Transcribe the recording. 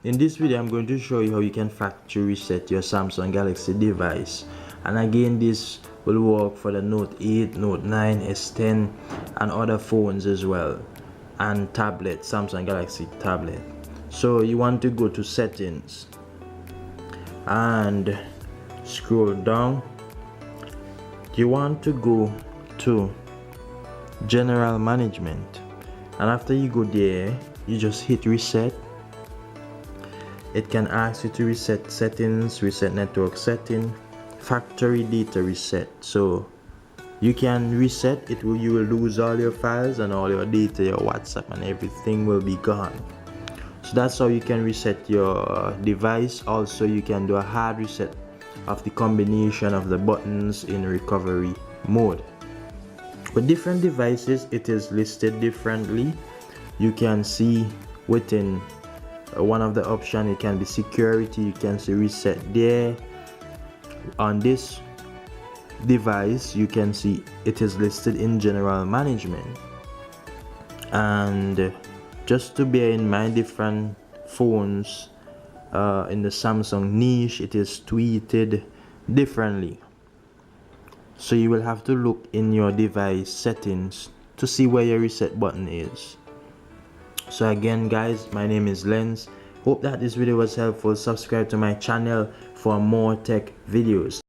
in this video I'm going to show you how you can factory reset your Samsung Galaxy device, and again this will work for the Note 8, Note 9, S10 and other phones as well, and tablet, Samsung Galaxy tablet. So you want to go to settings and scroll down. You want to go to general management, and after you go there you just hit reset. It can ask you to reset settings, reset network setting, factory data reset. So you can reset it. You will lose all your files and all your data, your WhatsApp and everything will be gone. So that's how you can reset your device. Also you can do a hard reset of the combination of the buttons in recovery mode. With different devices it is listed differently. You can see within one of the options, it can be security. You can see reset there. On this device you can see it is listed in general management. And just to bear in mind, different phones in the Samsung niche, it is tweeted differently. So you will have to look in your device settings to see where your reset button is. So again guys, my name is Lens. Hope that this video was helpful. Subscribe to my channel for more tech videos.